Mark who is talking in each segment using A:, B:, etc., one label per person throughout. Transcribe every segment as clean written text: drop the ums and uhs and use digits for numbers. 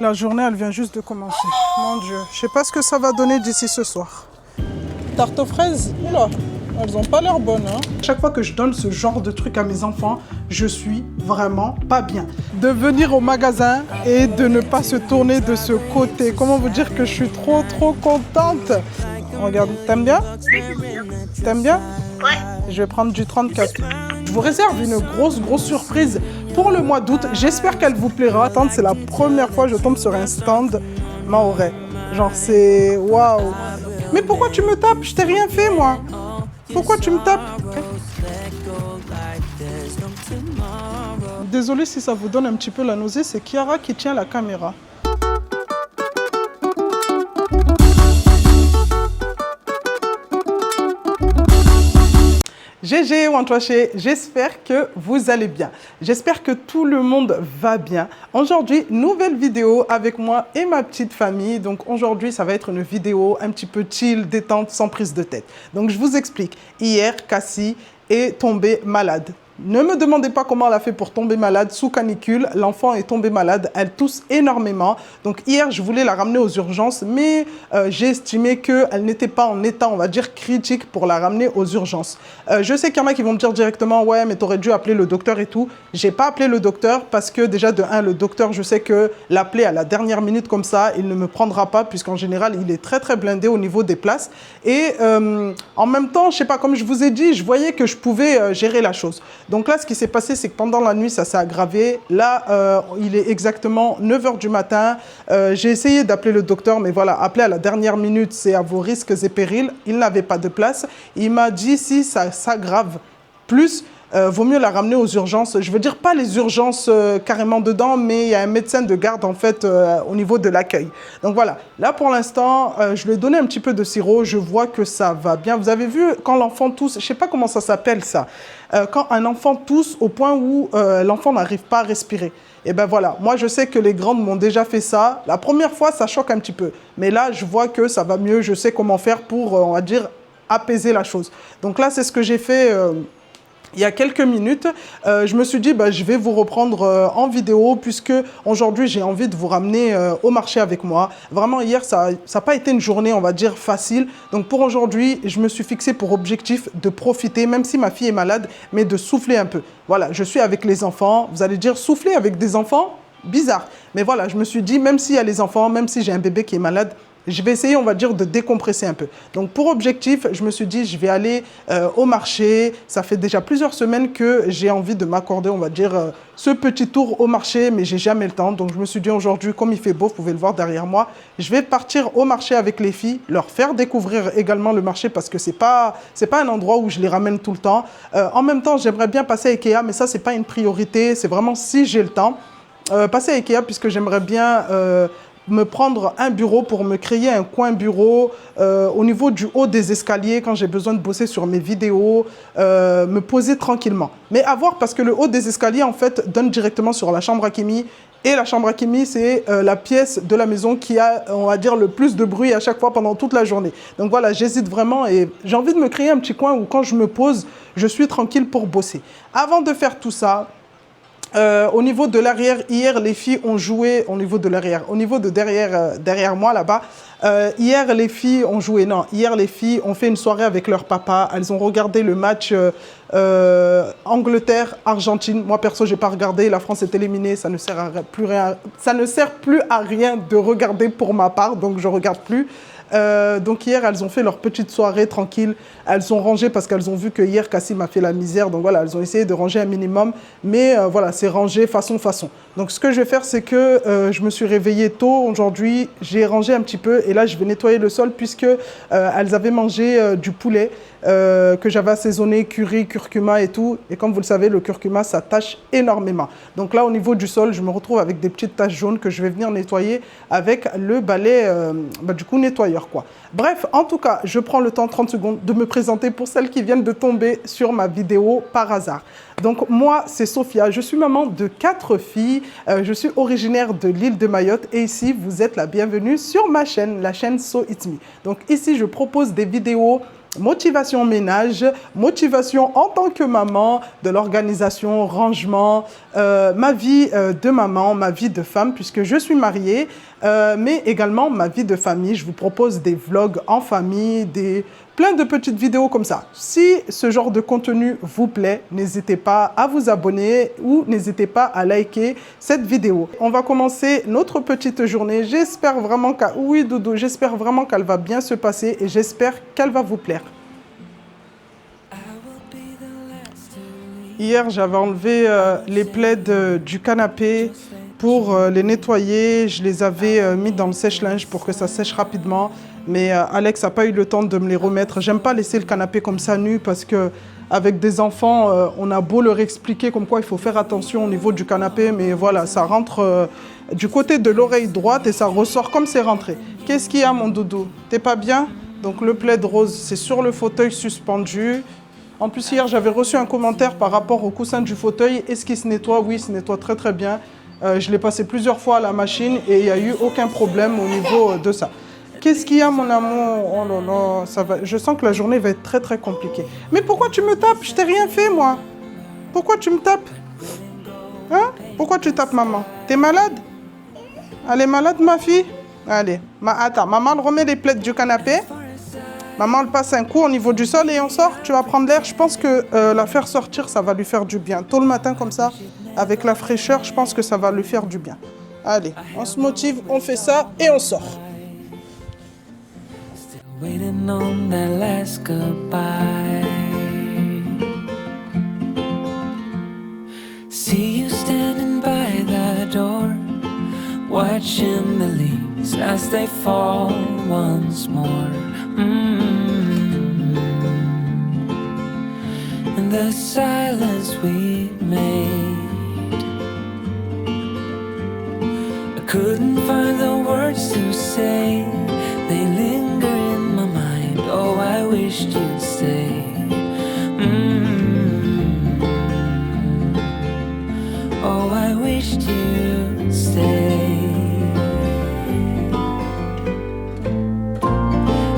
A: La journée, elle vient juste de commencer. Mon Dieu, je sais pas ce que ça va donner d'ici ce soir. Tarte aux fraises, oula, elles ont pas l'air bonnes. Hein. Chaque fois que je donne ce genre de truc à mes enfants, je suis vraiment pas bien. De venir au magasin et de ne pas se tourner de ce côté. Comment vous dire que je suis trop contente. Regarde, t'aimes bien? T'aimes bien?
B: Ouais.
A: Je vais prendre du 34. Je vous réserve une grosse surprise pour le mois d'août. J'espère qu'elle vous plaira. C'est la première fois que je tombe sur un stand mahorais. Genre c'est waouh. Mais pourquoi tu me tapes? Je t'ai rien fait moi. Pourquoi tu me tapes? Désolée si ça vous donne un petit peu la nausée, c'est Kiara qui tient la caméra. GG Wantoaché, j'espère que vous allez bien. J'espère que tout le monde va bien. Aujourd'hui, nouvelle vidéo avec moi et ma petite famille. Donc aujourd'hui, ça va être une vidéo un petit peu chill, détente, sans prise de tête. Donc je vous explique. Hier, Cassie est tombée malade. Ne me demandez pas comment elle a fait pour tomber malade sous canicule. L'enfant est tombé malade, elle tousse énormément. Donc hier, je voulais la ramener aux urgences, mais j'ai estimé qu'elle n'était pas en état, on va dire, critique pour la ramener aux urgences. Je sais qu'il y en a qui vont me dire directement, ouais, mais t'aurais dû appeler le docteur et tout. J'ai pas appelé le docteur parce que déjà, de un, le docteur, je sais que l'appeler à la dernière minute comme ça, il ne me prendra pas puisqu'en général, il est très blindé au niveau des places. Et en même temps, je sais pas, comme je vous ai dit, je voyais que je pouvais gérer la chose. Donc là, ce qui s'est passé, c'est que pendant la nuit, ça s'est aggravé. Là, il est exactement 9 h du matin. J'ai essayé d'appeler le docteur, mais voilà, appeler à la dernière minute, c'est à vos risques et périls. Il n'avait pas de place. Il m'a dit, si ça s'aggrave plus, vaut mieux la ramener aux urgences. Je veux dire, pas les urgences carrément dedans, mais il y a un médecin de garde, en fait, au niveau de l'accueil. Donc voilà, là, pour l'instant, je lui ai donné un petit peu de sirop. Je vois que ça va bien. Vous avez vu, quand l'enfant tousse, je sais pas comment ça s'appelle, ça. Quand un enfant tousse au point où l'enfant n'arrive pas à respirer. Et ben voilà, moi, je sais que les grandes m'ont déjà fait ça. La première fois, ça choque un petit peu. Mais là, je vois que ça va mieux. Je sais comment faire pour, on va dire, apaiser la chose. Donc là, c'est ce que j'ai fait... il y a quelques minutes, je me suis dit, bah, je vais vous reprendre en vidéo puisque aujourd'hui, j'ai envie de vous ramener au marché avec moi. Vraiment, hier, ça n'a pas été une journée, on va dire, facile. Donc, pour aujourd'hui, je me suis fixé pour objectif de profiter, même si ma fille est malade, mais de souffler un peu. Voilà, je suis avec les enfants. Vous allez dire, souffler avec des enfants? Bizarre. Mais voilà, je me suis dit, même s'il y a les enfants, même si j'ai un bébé qui est malade, je vais essayer, on va dire, de décompresser un peu. Donc, pour objectif, je me suis dit, je vais aller au marché. Ça fait déjà plusieurs semaines que j'ai envie de m'accorder, on va dire, ce petit tour au marché, mais j'ai jamais le temps. Donc, je me suis dit aujourd'hui, comme il fait beau, vous pouvez le voir derrière moi, je vais partir au marché avec les filles, leur faire découvrir également le marché parce que c'est pas un endroit où je les ramène tout le temps. En même temps, j'aimerais bien passer à Ikea, mais ça, c'est pas une priorité. C'est vraiment si j'ai le temps. Passer à Ikea puisque j'aimerais bien... me prendre un bureau pour me créer un coin bureau au niveau du haut des escaliers quand j'ai besoin de bosser sur mes vidéos, me poser tranquillement. Mais à voir parce que le haut des escaliers en fait donne directement sur la chambre Hakimi et la chambre Hakimi c'est la pièce de la maison qui a on va dire le plus de bruit à chaque fois pendant toute la journée. Donc voilà, j'hésite vraiment et j'ai envie de me créer un petit coin où quand je me pose, je suis tranquille pour bosser. Avant de faire tout ça, au niveau de l'arrière, hier, les filles ont joué, au niveau de l'arrière, au niveau de derrière moi, là-bas, hier, les filles ont joué, non, hier, les filles ont fait une soirée avec leur papa, elles ont regardé le match Angleterre-Argentine. Moi, perso, j'ai pas regardé, la France est éliminée, ça ne sert plus à rien de regarder pour ma part, donc je regarde plus. Donc hier, elles ont fait leur petite soirée tranquille. Elles ont rangé parce qu'elles ont vu que hier, Cassie m'a fait la misère. Donc voilà, elles ont essayé de ranger un minimum. Mais voilà, c'est rangé façon. Donc ce que je vais faire, c'est que je me suis réveillée tôt aujourd'hui. J'ai rangé un petit peu et là, je vais nettoyer le sol puisque elles avaient mangé du poulet que j'avais assaisonné, curry, curcuma et tout. Et comme vous le savez, le curcuma, ça tâche énormément. Donc là, au niveau du sol, je me retrouve avec des petites taches jaunes que je vais venir nettoyer avec le balai, du coup, nettoyeur, quoi. Bref, en tout cas, je prends le temps, 30 secondes, de me présenter pour celles qui viennent de tomber sur ma vidéo par hasard. Donc moi, c'est Sophia, je suis maman de 4 filles, je suis originaire de l'île de Mayotte et ici, vous êtes la bienvenue sur ma chaîne, la chaîne So It's Me. Donc ici, je propose des vidéos motivation ménage, motivation en tant que maman, de l'organisation, rangement, ma vie de maman, ma vie de femme, puisque je suis mariée, mais également ma vie de famille. Je vous propose des vlogs en famille, plein de petites vidéos comme ça. Si ce genre de contenu vous plaît, n'hésitez pas à vous abonner ou n'hésitez pas à liker cette vidéo. On va commencer notre petite journée. J'espère vraiment oui, Doudou, j'espère vraiment qu'elle va bien se passer et j'espère qu'elle va vous plaire. Hier, j'avais enlevé les plaids du canapé pour les nettoyer. Je les avais mis dans le sèche-linge pour que ça sèche rapidement. Mais Alex n'a pas eu le temps de me les remettre. J'aime pas laisser le canapé comme ça nu parce que avec des enfants, on a beau leur expliquer comme quoi il faut faire attention au niveau du canapé. Mais voilà, ça rentre du côté de l'oreille droite et ça ressort comme c'est rentré. Qu'est-ce qu'il y a, mon doudou? T'es pas bien? Donc le plaid rose, c'est sur le fauteuil suspendu. En plus, hier, j'avais reçu un commentaire par rapport au coussin du fauteuil. Est-ce qu'il se nettoie? Oui, il se nettoie très très bien. Je l'ai passé plusieurs fois à la machine et il n'y a eu aucun problème au niveau de ça. Qu'est-ce qu'il y a, mon amour? Oh là là, ça va. Je sens que la journée va être très très compliquée. Mais pourquoi tu me tapes? Je t'ai rien fait, moi. Pourquoi tu me tapes? Hein? Pourquoi tu tapes maman? T'es malade? Elle est malade, ma fille? Allez, attends, maman elle remet les plaids du canapé. Maman elle passe un coup au niveau du sol et on sort. Tu vas prendre l'air. Je pense que la faire sortir, ça va lui faire du bien. Tôt le matin comme ça, avec la fraîcheur, je pense que ça va lui faire du bien. Allez, on se motive, on fait ça et on sort.
B: Waiting on that last goodbye. See you standing by the door, watching the leaves as they fall once more. In the silence we made, I couldn't find the words to say. They linger in my mind. Oh, I wished you'd stay. Oh, I wished you'd stay.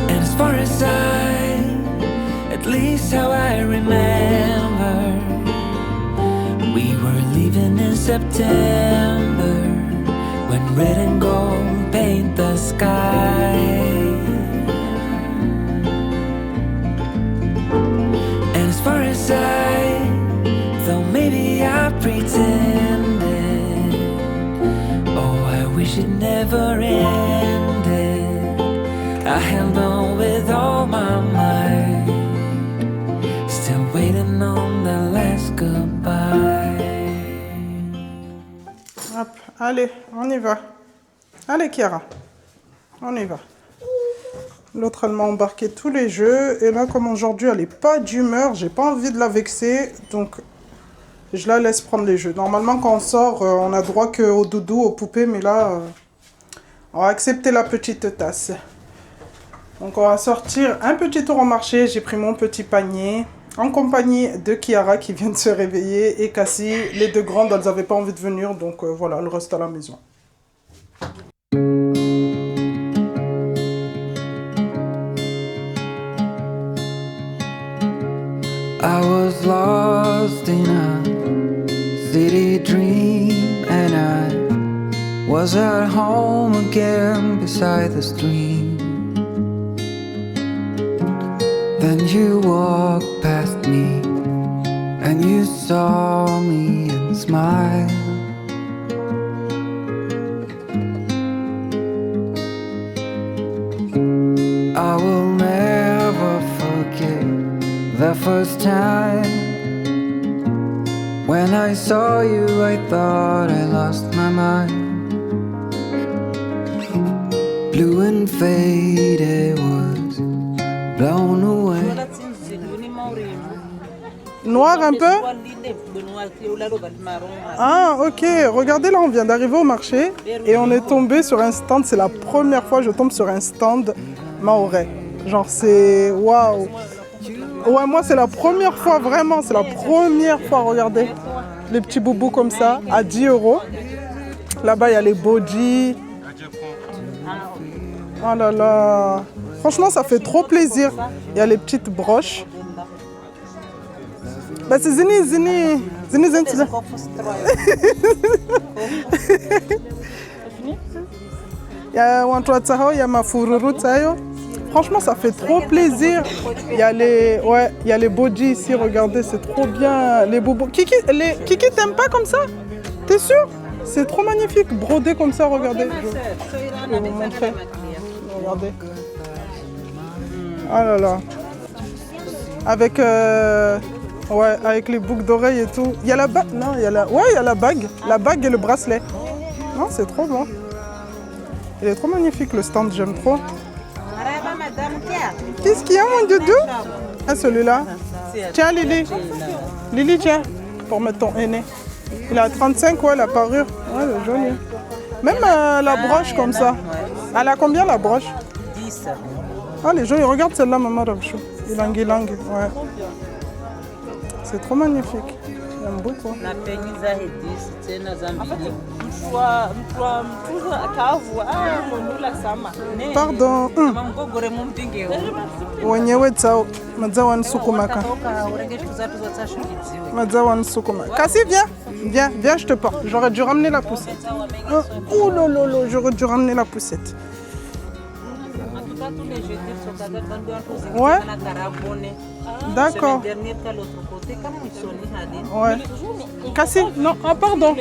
B: And as far as at least how I remember, we were leaving in September, when red and gold paint the sky. And as far as though maybe I pretended, oh, I wish it never ended. I held on with all my might, still waiting on the last goodbye.
A: Hop, allez, on y va. Allez, Kiara, on y va. L'autre, elle m'a embarqué tous les jeux. Et là, comme aujourd'hui, elle n'est pas d'humeur, j'ai pas envie de la vexer. Donc, je la laisse prendre les jeux. Normalement, quand on sort, on a droit qu'au doudou, aux poupées. Mais là, on va accepter la petite tasse. Donc, on va sortir un petit tour au marché. J'ai pris mon petit panier en compagnie de Kiara qui vient de se réveiller. Et Cassie, les deux grandes, elles n'avaient pas envie de venir. Donc, voilà, elles restent à la maison.
B: I was lost in a city dream, and I was at home again beside the stream. Then you walked past me, and you saw me and smiled. I will never forget the first time when I saw you, I thought I lost my mind. Blue and faded was blown away.
A: Noir un peu? Ah, ok. Regardez, là, on vient d'arriver au marché et on est tombé sur un stand. C'est la première fois que je tombe sur un stand mahorais. Genre, c'est... Waouh! Ouais, moi, c'est la première fois, vraiment. C'est la première fois, regardez. Les petits boubous comme ça, à 10 €. Là-bas, il y a les bodis. Oh là là. Franchement, ça fait trop plaisir. Il y a les petites broches. Bah, c'est Zini, Zini. Zini, Zini, Zini. Il y a Wantouatsao, il y a Mafururu Tsayo. Franchement, ça fait trop plaisir. Il y a les bodji ici, regardez, c'est trop bien. Les bobos. Kiki, t'aimes pas comme ça? T'es sûr? C'est trop magnifique, brodé comme ça, regardez. Je vais vous montrer. Regardez. Ah là là. Avec, avec les boucles d'oreilles et tout. Il y a la bague. Non, il y a la bague. La bague et le bracelet. Non, c'est trop bon. Il est trop magnifique le stand, j'aime trop. Qu'est-ce qu'il y a, mon doudou? Ah, celui-là. Tiens, Lily. Lily, tiens, pour mettre ton aîné. Il a 35, ouais, la parure. Ouais, elle est jolie. Même la broche comme ça. Elle a combien, la broche?
C: 10.
A: Ah, les gens, ils regardent celle-là, maman Rabchou. Ilang, ilang, ouais. C'est trop magnifique. J'aime beaucoup.
C: Na penyiza hedisi tena zambili.
A: Pardon.
C: Mamgogore mumpinge.
A: Wenyewe tsao. Madzawa nsukumaka. Madzawa nsukumaka. Cassie, viens, je te porte. J'aurais dû ramener la poussette. Oh lolo, j'aurais dû ramener la poussette. Ouais. D'accord. Ouais. Cassie, non, ah pardon.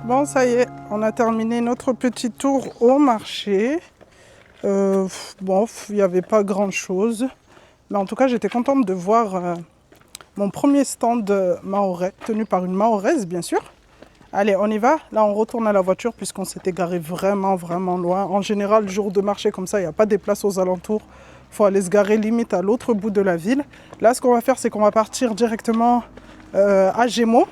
A: Bon, ça y est, on a terminé notre petit tour au marché. Bon, il n'y avait pas grand-chose. Mais en tout cas, j'étais contente de voir mon premier stand mahorais, tenu par une mahoraise, bien sûr. Allez, on y va. Là, on retourne à la voiture puisqu'on s'est égaré vraiment loin. En général, jour de marché comme ça, il n'y a pas des places aux alentours. Il faut aller se garer limite à l'autre bout de la ville. Là, ce qu'on va faire, c'est qu'on va partir directement à Gémeaux.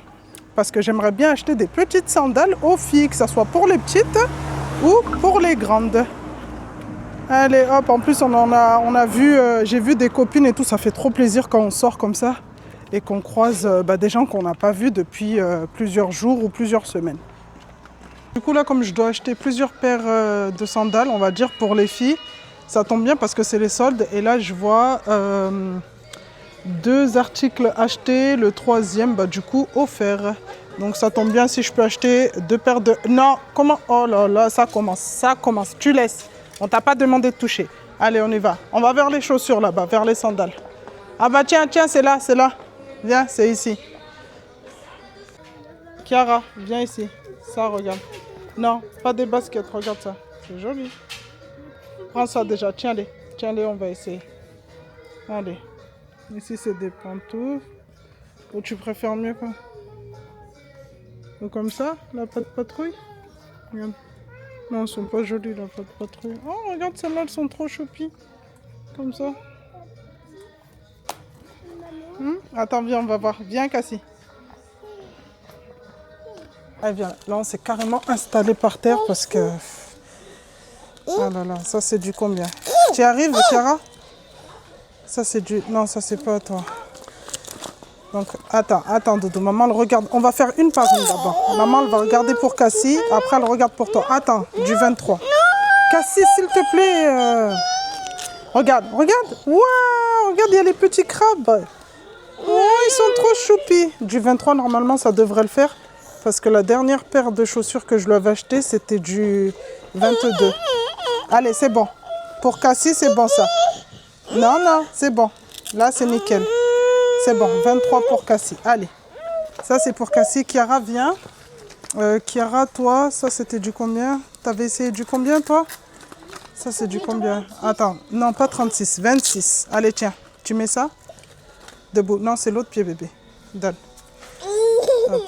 A: Parce que j'aimerais bien acheter des petites sandales aux filles, que ce soit pour les petites ou pour les grandes. Allez, hop, en plus, on a vu, j'ai vu des copines et tout. Ça fait trop plaisir quand on sort comme ça et qu'on croise des gens qu'on n'a pas vus depuis plusieurs jours ou plusieurs semaines. Du coup, là, comme je dois acheter plusieurs paires de sandales, on va dire pour les filles, ça tombe bien parce que c'est les soldes. Et là, je vois 2 articles achetés, le 3e, du coup, offert. Donc, ça tombe bien si je peux acheter 2 paires de... Non, comment? Oh là là, ça commence. Tu laisses. On t'a pas demandé de toucher. Allez, on y va. On va vers les chaussures là-bas, vers les sandales. Ah bah tiens, c'est là. Viens, c'est ici. Chiara, viens ici. Ça, regarde. Non, pas des baskets, regarde ça. C'est joli. Prends ça déjà, tiens-les, on va essayer. Allez. Ici, c'est des pantoufles. Ou tu préfères mieux quoi? Ou comme ça, la pâte patrouille? Regarde. Non, elles sont pas jolies, la pâte patrouille. Oh, regarde, celles-là, elles sont trop choupies. Comme ça. Attends, viens, on va voir. Viens, Cassie. Allez, viens. Là, on s'est carrément installé par terre parce que... Ah là là, ça, c'est du combien? Tu arrives, Chiara? Ça, c'est du... Non, ça, c'est pas à toi. Donc, attends, Doudou. Maman, elle regarde. On va faire une par une d'abord. Maman, elle va regarder pour Cassie. Après, elle regarde pour toi. Attends, du 23. Cassie, s'il te plaît. Regarde. Waouh, regarde, il y a les petits crabes. Oh, ils sont trop choupis. Du 23, normalement, ça devrait le faire. Parce que la dernière paire de chaussures que je lui avais achetée, c'était du 22. Allez, c'est bon. Pour Cassie, c'est bon, ça. Non, c'est bon. Là, c'est nickel. C'est bon, 23 pour Cassie. Allez, ça c'est pour Cassie. Chiara, viens. Chiara, toi, ça c'était du combien? T'avais essayé du combien, toi? Ça c'est du combien? Attends, non, pas 36, 26. Allez, tiens, tu mets ça. Debout. Non, c'est l'autre pied, bébé. Donne. Hop.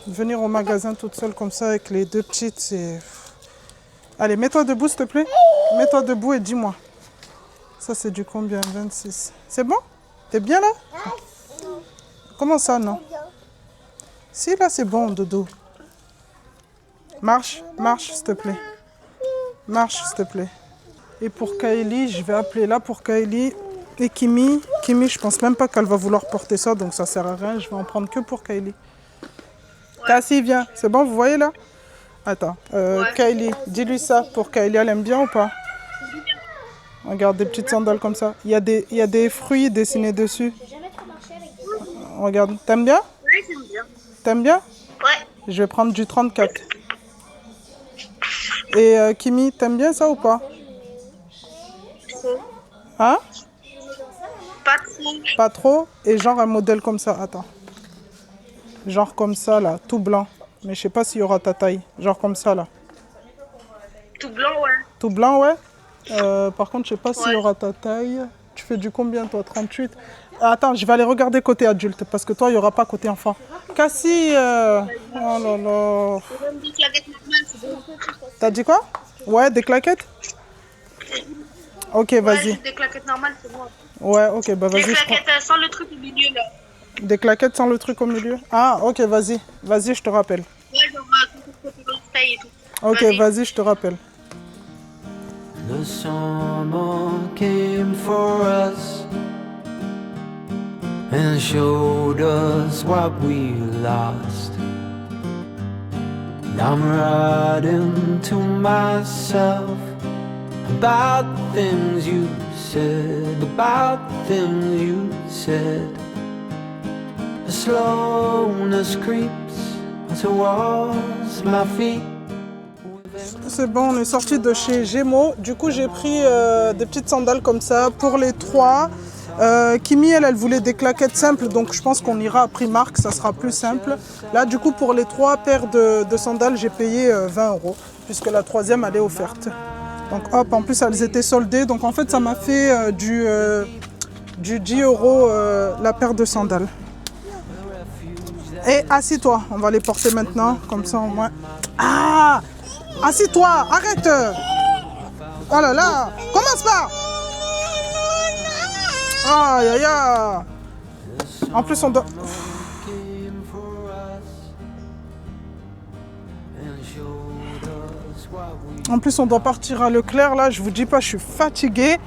A: Venir au magasin toute seule comme ça avec les 2 petites, c'est... Allez, mets-toi debout, s'il te plaît. Mets-toi debout et dis-moi. Ça c'est du combien? 26. C'est bon? T'es bien là? Comment ça, non? Si, là, c'est bon, Dodo. Marche, s'il te plaît. Marche, s'il te plaît. Et pour Kaeli, je vais appeler là pour Kaeli et Kimi. Kimi, je pense même pas qu'elle va vouloir porter ça, donc ça sert à rien. Je vais en prendre que pour Kaeli. Cassie, viens. C'est bon, vous voyez là? Attends, Kylie, dis-lui ça pour Kylie, elle aime bien ou pas? Regarde, des petites sandales comme ça. Il y a des fruits dessinés dessus. Regarde, t'aimes bien?
D: Oui, j'aime bien.
A: T'aimes bien?
D: Ouais.
A: Je vais prendre du 34. Et Kimi, t'aimes bien ça ou pas? Hein?
D: Pas trop.
A: Pas trop? Et genre un modèle comme ça, attends. Genre comme ça là, tout blanc. Mais je sais pas s'il y aura ta taille. Genre comme ça là.
D: Tout blanc, ouais.
A: Tout blanc, ouais. Par contre, je sais pas s'il y
D: Ouais.
A: aura ta taille. Tu fais du combien toi? 38? Attends, je vais aller regarder côté adulte parce que toi, il n'y aura pas côté enfant. Cassie, oh là là.
D: Même des claquettes normales, c'est bon.
A: T'as dit quoi? Ouais, des claquettes? Ok,
D: Ouais,
A: vas-y.
D: juste des claquettes normales, c'est bon.
A: Ouais, ok, bah
D: Des
A: vas-y. Je prends.
D: claquettes sans le truc au milieu, là.
A: Des claquettes sans le truc au milieu? Ah, ok, vas-y. Vas-y, je te rappelle.
D: Ouais, genre, taille et tout.
A: Ok, vas-y, je te rappelle.
B: The summer came for us and showed us what we lost. And I'm writing to myself about the things you said, about the things you said. The slowness creeps towards my feet.
A: C'est bon, on est sorti de chez Gémeaux. Du coup, j'ai pris des petites sandales comme ça pour les trois. Kimi, elle voulait des claquettes simples, donc je pense qu'on ira à Primark, ça sera plus simple. Là, du coup, pour les trois paires de sandales, j'ai payé 20 €, puisque la troisième, elle est offerte. Donc hop, en plus, elles étaient soldées. Donc en fait, ça m'a fait du 10 € la paire de sandales. Et assis-toi, on va les porter maintenant, comme ça au moins. Ah! Assis-toi, arrête! Oh là là! Commence pas! Aïe aïe aïe! En plus, on doit. En plus, on doit partir à Leclerc là. Je vous dis pas, je suis fatiguée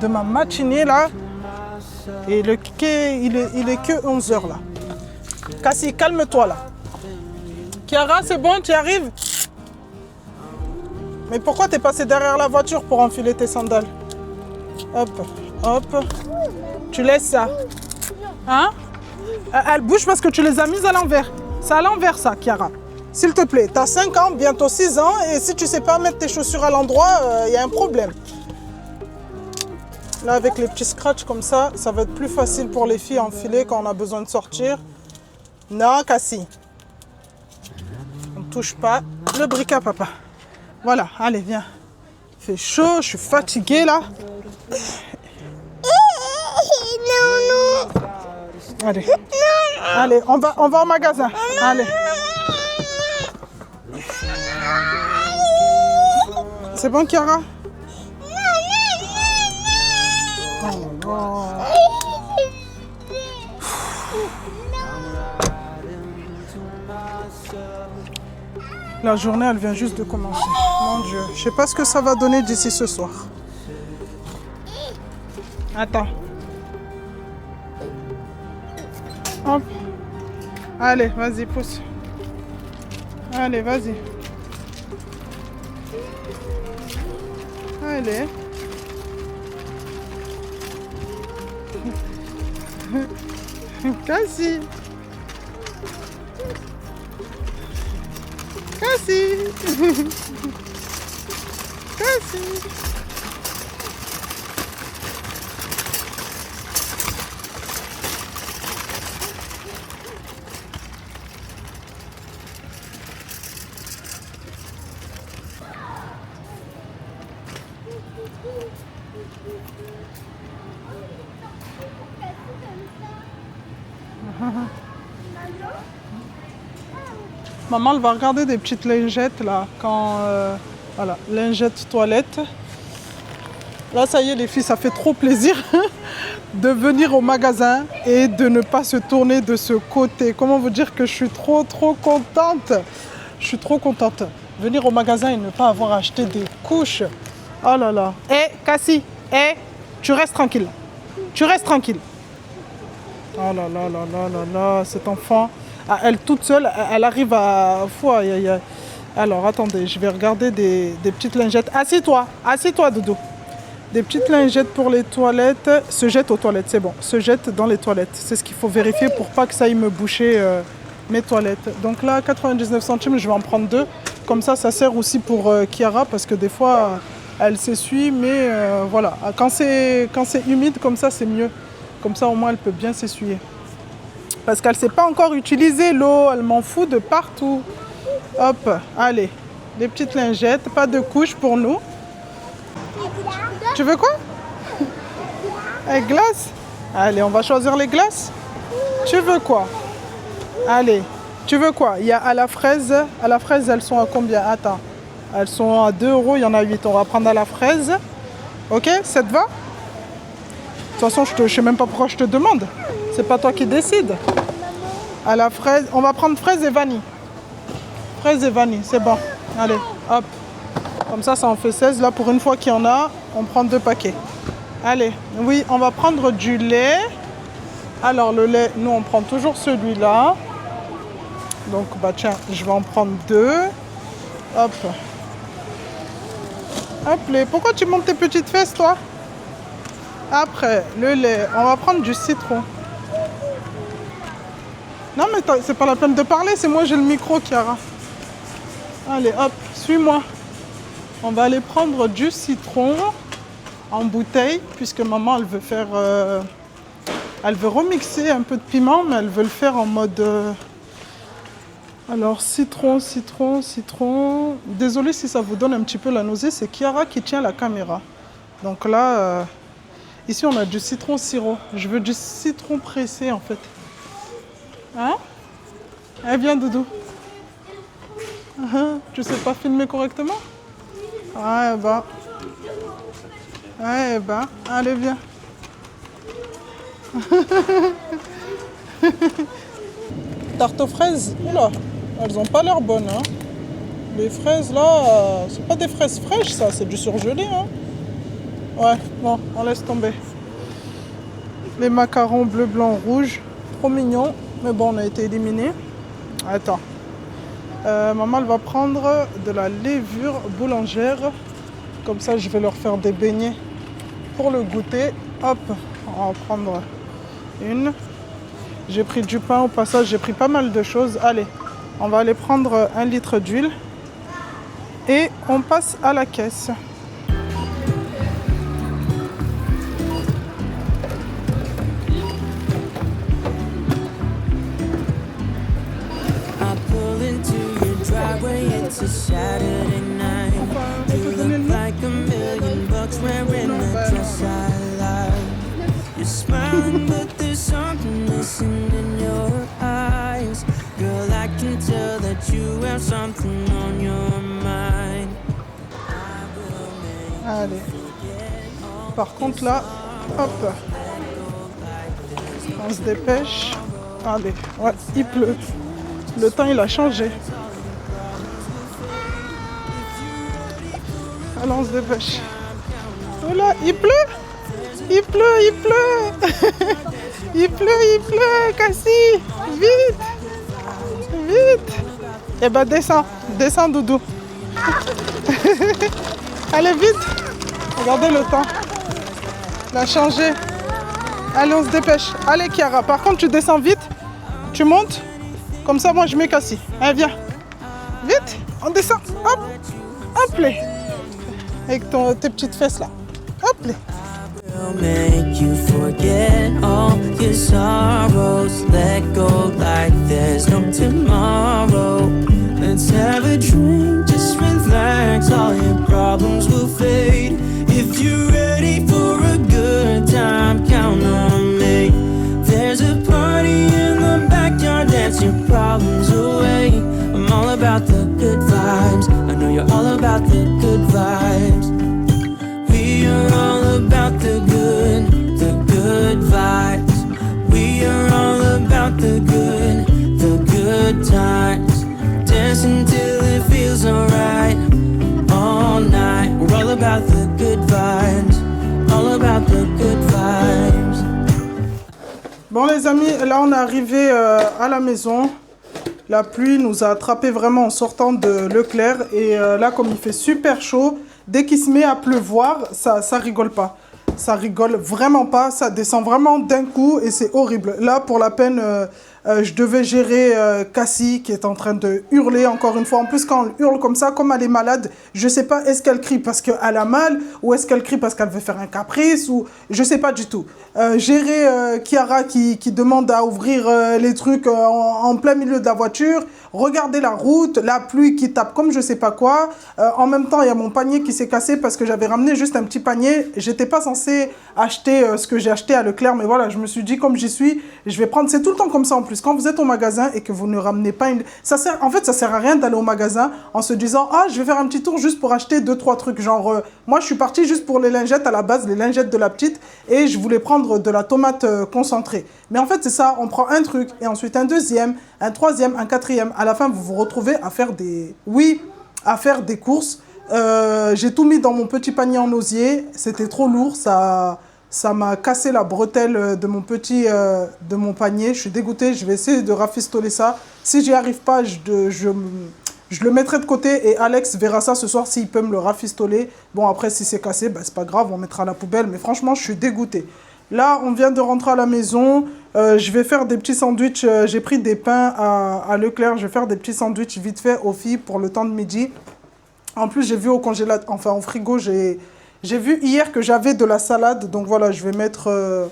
A: de ma matinée là. Et le quai, il est que 11 h là. Cassie, calme-toi là. Chiara, c'est bon, tu arrives? Mais pourquoi t'es passé derrière la voiture pour enfiler tes sandales? Hop, hop. Tu laisses ça. Hein? Elle bouge parce que tu les as mises à l'envers. C'est à l'envers ça, Chiara. S'il te plaît, t'as 5 ans, bientôt 6 ans, et si tu sais pas mettre tes chaussures à l'endroit, il y a un problème. Là, avec les petits scratchs comme ça, ça va être plus facile pour les filles à enfiler quand on a besoin de sortir. Non, Cassie. On ne touche pas le briquet à papa. Voilà, allez, viens. Il fait chaud, je suis fatiguée là. Allez, allez, on va au magasin. Allez. C'est bon, Chiara? Oh. La journée, elle vient juste de commencer. Mon Dieu, je sais pas ce que ça va donner d'ici ce soir. Attends. Hop. Allez, vas-y, pousse. Allez, vas-y. Allez. Cassie. Cassie. Cassie. Maman, elle va regarder des petites lingettes là, quand voilà, lingettes toilette. Là, ça y est, les filles, ça fait trop plaisir de venir au magasin et de ne pas se tourner de ce côté. Comment vous dire que je suis trop contente. Je suis trop contente. Venir au magasin et ne pas avoir acheté des couches. Oh là là. Hé, Cassie, tu restes tranquille. Tu restes tranquille. Oh là là là là là là, cet enfant. Elle toute seule, elle arrive à... Alors, attendez, je vais regarder des petites lingettes. Assis-toi, Doudou. Des petites lingettes pour les toilettes. Se jette aux toilettes, c'est bon. Se jette dans les toilettes. C'est ce qu'il faut vérifier pour pas que ça aille me boucher mes toilettes. Donc là, 99 centimes, je vais en prendre 2. Comme ça sert aussi pour Kiara parce que des fois, elle s'essuie. Mais voilà, quand c'est humide comme ça, c'est mieux. Comme ça, au moins, elle peut bien s'essuyer. Parce qu'elle ne sait pas encore utiliser l'eau. Elle m'en fout de partout. Hop, allez. Des petites lingettes, pas de couches pour nous. Tu veux quoi? Avec glace? Allez, on va choisir les glaces. Tu veux quoi? Allez, tu veux quoi? Il y a à la fraise. À la fraise, elles sont à combien? Attends. Elles sont à 2 €, il y en a 8. On va prendre à la fraise. Ok, ça te va? De toute façon, je sais même pas pourquoi je te demande. C'est pas toi qui décides. À la fraise, on va prendre fraise et vanille. Fraise et vanille, c'est bon. Allez, hop. Comme ça, ça en fait 16. Là, pour une fois qu'il y en a, on prend 2 paquets. Allez, oui, on va prendre du lait. Alors, le lait, nous, on prend toujours celui-là. Donc, bah tiens, je vais en prendre 2. Hop. Hop, pourquoi tu montes tes petites fesses, toi? Après, le lait, on va prendre du citron. Non, mais c'est pas la peine de parler, c'est moi, j'ai le micro, Kiara. Allez, hop, suis-moi. On va aller prendre du citron en bouteille, puisque maman, elle veut faire... elle veut remixer un peu de piment, mais elle veut le faire en mode... Alors, citron. Désolée si ça vous donne un petit peu la nausée, c'est Kiara qui tient la caméra. Donc là, ici, on a du citron sirop. Je veux du citron pressé, en fait. Hein? Eh bien, Doudou. Tu sais pas filmer correctement? Ouais, bah. Ouais, bah. Allez, viens. Tarte aux fraises. Oula, elles ont pas l'air bonnes, hein. Les fraises, là, c'est pas des fraises fraîches, ça. C'est du surgelé, hein. Ouais, bon, on laisse tomber. Les macarons bleu, blanc, rouge. Trop mignons. Mais bon, on a été éliminés. Attends. Maman, elle va prendre de la levure boulangère. Comme ça, je vais leur faire des beignets pour le goûter. Hop, on va en prendre une. J'ai pris du pain au passage, j'ai pris pas mal de choses. Allez, on va aller prendre 1 litre d'huile. Et on passe à la caisse.
B: It's a Saturday night. You look like $1,000,000 wearing a dress I like. You're smiling, but there's something missing in your eyes. Girl, I can tell that you have something on your mind.
A: Allez. Par contre là, hop. On se dépêche. Allez, ouais, il pleut. Le temps, il a changé. Alors on se dépêche. Oh là, il pleut. Il pleut. Il pleut, Cassie. Vite. Eh ben descends, Doudou. Allez, vite. Regardez le temps. Il a changé. Allez, on se dépêche. Allez, Kiara, par contre, tu descends vite. Tu montes. Comme ça, moi, je mets Cassie. Allez, viens. Vite, on descend. Hop, là. Avec tes petites fesses là. Hop là.
B: Will make you forget all your sorrows. Let go like there's no tomorrow. Let's have a drink, just relax. All your problems will fade. If you're ready for a good time, count on me. There's a party in the backyard, dance your problems away. I'm all about the good vibes. I know you're all about the good vibes. We are all about the good vibes. We are all about the good times. Dance until it feels alright, all night. We're all about the good vibes, all about the good vibes.
A: Bon les amis, là on est arrivé à la maison. La pluie nous a attrapés vraiment en sortant de Leclerc. Et là, comme il fait super chaud, dès qu'il se met à pleuvoir, ça rigole pas. Ça rigole vraiment pas, ça descend vraiment d'un coup et c'est horrible. Là, pour la peine, je devais gérer Cassie qui est en train de hurler encore une fois. En plus, quand elle hurle comme ça, comme elle est malade, je sais pas, est-ce qu'elle crie parce qu'elle a mal ou est-ce qu'elle crie parce qu'elle veut faire un caprice ou je sais pas du tout. Gérer Kiara qui demande à ouvrir les trucs en plein milieu de la voiture. Regarder la route, la pluie qui tape comme je sais pas quoi. En même temps, il y a mon panier qui s'est cassé parce que j'avais ramené juste un petit panier. J'étais pas censée acheter ce que j'ai acheté à Leclerc, mais voilà, je me suis dit comme j'y suis, je vais prendre. C'est tout le temps comme ça en plus. Quand vous êtes au magasin et que vous ne ramenez pas une, en fait, ça sert à rien d'aller au magasin en se disant ah je vais faire un petit tour juste pour acheter 2-3 trucs. Genre moi je suis partie juste pour les lingettes à la base, les lingettes de la petite et je voulais prendre de la tomate concentrée. Mais en fait c'est ça, on prend un truc et ensuite un deuxième, un troisième, un quatrième. À la fin, vous vous retrouvez à faire des... Oui, à faire des courses. J'ai tout mis dans mon petit panier en osier. C'était trop lourd. Ça m'a cassé la bretelle de mon panier. Je suis dégoûtée. Je vais essayer de rafistoler ça. Si j'y arrive pas, je le mettrai de côté et Alex verra ça ce soir s'il peut me le rafistoler. Bon, après, si c'est cassé, bah, c'est pas grave. On mettra à la poubelle. Mais franchement, je suis dégoûtée. Là, on vient de rentrer à la maison. Je vais faire des petits sandwichs. J'ai pris des pains à Leclerc. Je vais faire des petits sandwichs vite fait aux filles pour le temps de midi. En plus, j'ai vu au congélateur, enfin au frigo, j'ai vu hier que j'avais de la salade. Donc voilà, je vais mettre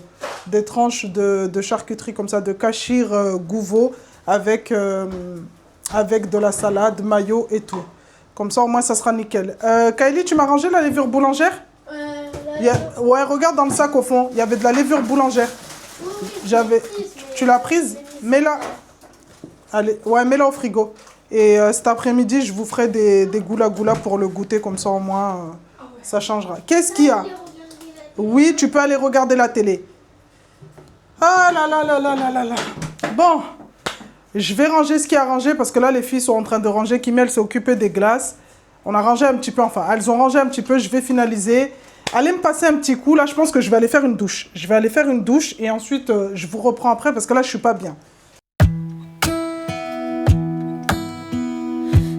A: des tranches de charcuterie comme ça, de cachir gouveau avec de la salade, mayo et tout. Comme ça, au moins, ça sera nickel. Kylie, tu m'as rangé la levure boulangère ? Ouais, regarde dans le sac au fond, il y avait de la levure boulangère. Tu l'as prise? Mets-la. Allez, ouais, mets-la au frigo. Et cet après-midi, je vous ferai des goula-goula pour le goûter, comme ça au moins, ça changera. Qu'est-ce qu'il y a? Oui, tu peux aller regarder la télé. Ah là là là là là là là. Bon, je vais ranger ce qu'il y a à ranger, parce que là, les filles sont en train de ranger. Kim, elle s'est occupée des glaces. On a rangé un petit peu, enfin, elles ont rangé un petit peu, je vais finaliser. Allez me passer un petit coup, là je pense que je vais aller faire une douche. Je vais aller faire une douche et ensuite je vous reprends après parce que là je suis pas bien.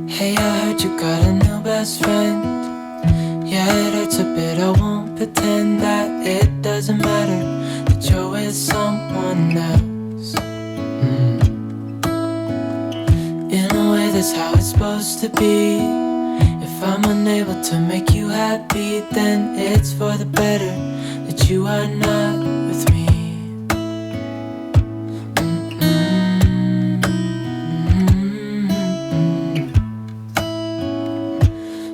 B: Hey, I heard you got a new best friend. Yeah, it hurts a bit, I won't pretend that it doesn't matter that you're with someone else. In a way that's how it's supposed to be. If I'm unable to make you happy, then it's for the better that you are not with me.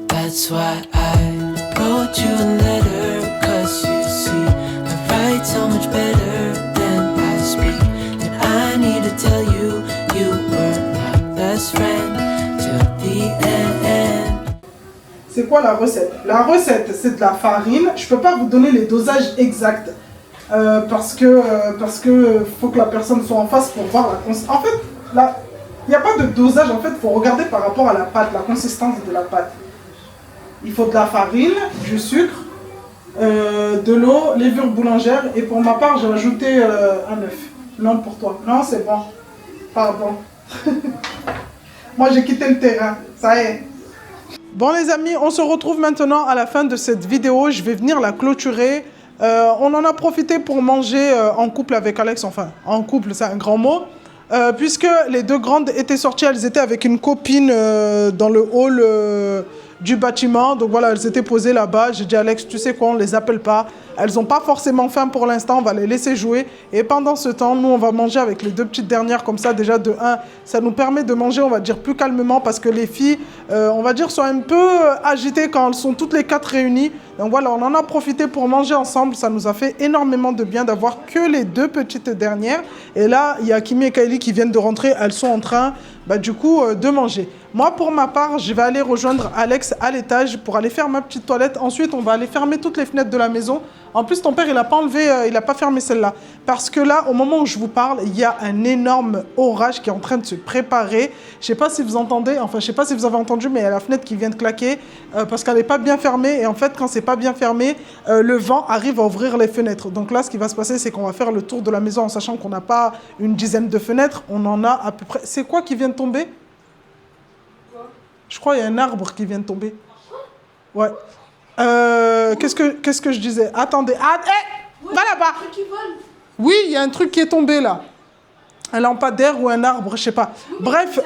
B: That's why I wrote you a letter, 'cause you see, I write so much better than I speak. And I need to tell you, you were my best friend till the end.
A: C'est quoi la recette? La recette, c'est de la farine. Je peux pas vous donner les dosages exacts parce que faut que la personne soit en face pour voir la consistance. En fait, là, il n'y a pas de dosage. En fait, faut regarder par rapport à la pâte, la consistance de la pâte. Il faut de la farine, du sucre, de l'eau, levure boulangère. Et pour ma part, j'ai ajouté un œuf. Non, pour toi. Non, c'est bon. Pardon. Moi, j'ai quitté le terrain. Ça y est. Bon les amis, on se retrouve maintenant à la fin de cette vidéo. Je vais venir la clôturer. On en a profité pour manger en couple avec Alex. Enfin, en couple, c'est un grand mot. Puisque les deux grandes étaient sorties, elles étaient avec une copine dans le hall du bâtiment. Donc voilà, elles étaient posées là-bas. J'ai dit Alex, tu sais quoi, on ne les appelle pas. Elles n'ont pas forcément faim pour l'instant, on va les laisser jouer. Et pendant ce temps, nous, on va manger avec les deux petites dernières comme ça. Déjà, de 1, ça nous permet de manger, on va dire, plus calmement parce que les filles, on va dire, sont un peu agitées quand elles sont toutes les 4 réunies. Donc voilà, on en a profité pour manger ensemble. Ça nous a fait énormément de bien d'avoir que les deux petites dernières. Et là, il y a Kimi et Kylie qui viennent de rentrer. Elles sont en train, du coup, de manger. Moi, pour ma part, je vais aller rejoindre Alex à l'étage pour aller faire ma petite toilette. Ensuite, on va aller fermer toutes les fenêtres de la maison. En plus, ton père, il n'a pas enlevé, il n'a pas fermé celle-là. Parce que là, au moment où je vous parle, il y a un énorme orage qui est en train de se préparer. Je ne sais pas si vous entendez, enfin, je ne sais pas si vous avez entendu, mais il y a la fenêtre qui vient de claquer parce qu'elle n'est pas bien fermée. Et en fait, quand c'est pas bien fermé, le vent arrive à ouvrir les fenêtres. Donc là, ce qui va se passer, c'est qu'on va faire le tour de la maison en sachant qu'on n'a pas une dizaine de fenêtres. On en a à peu près... C'est quoi qui vient de tomber? Je crois qu'il y a un arbre qui vient de tomber. Ouais. Qu'est-ce que je disais? Attendez. Ah, va là-bas. Oui, il y a un truc qui est tombé là. Un lampadaire ou un arbre, je sais pas. Bref,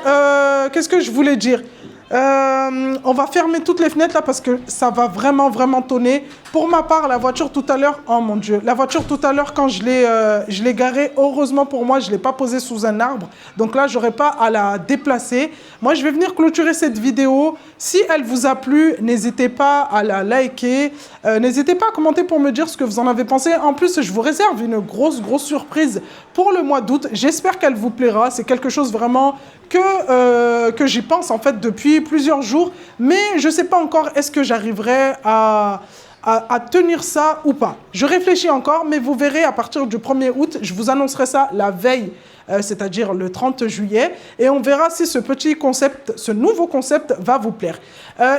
A: qu'est-ce que je voulais dire? On va fermer toutes les fenêtres là parce que ça va vraiment tonner. Pour ma part, la voiture tout à l'heure, oh mon Dieu, la voiture tout à l'heure quand je l'ai garée, heureusement pour moi, je ne l'ai pas posée sous un arbre. Donc là, je n'aurai pas à la déplacer. Moi, je vais venir clôturer cette vidéo. Si elle vous a plu, n'hésitez pas à la liker. N'hésitez pas à commenter pour me dire ce que vous en avez pensé. En plus, je vous réserve une grosse surprise pour le mois d'août. J'espère qu'elle vous plaira. C'est quelque chose vraiment que j'y pense en fait depuis plusieurs jours. Mais je ne sais pas encore est-ce que j'arriverai à tenir ça ou pas. Je réfléchis encore, mais vous verrez à partir du 1er août, je vous annoncerai ça la veille, c'est-à-dire le 30 juillet, et on verra si ce petit concept, ce nouveau concept va vous plaire.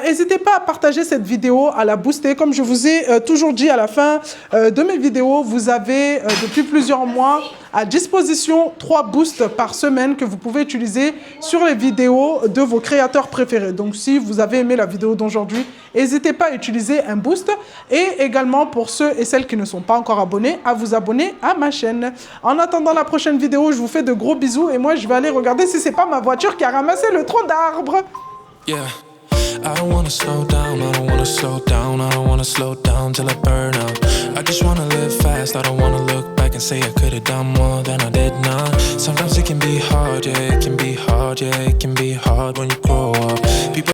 A: N'hésitez pas à partager cette vidéo, à la booster. Comme je vous ai toujours dit à la fin de mes vidéos, vous avez depuis plusieurs mois à disposition 3 boosts par semaine que vous pouvez utiliser sur les vidéos de vos créateurs préférés. Donc si vous avez aimé la vidéo d'aujourd'hui, n'hésitez pas à utiliser un boost. Et également pour ceux et celles qui ne sont pas encore abonnés, à vous abonner à ma chaîne. En attendant la prochaine vidéo, je vous fais de gros bisous et moi je vais aller regarder si c'est pas ma voiture qui a ramassé le tronc d'arbre.
E: Yeah, I don't wanna slow down, I don't wanna slow down, I don't wanna slow down till I burn out. I just wanna live fast, I don't wanna look back and say I could've done more than I did now. Sometimes it can be hard, yeah, it can be hard, yeah, it can be hard when you grow up. People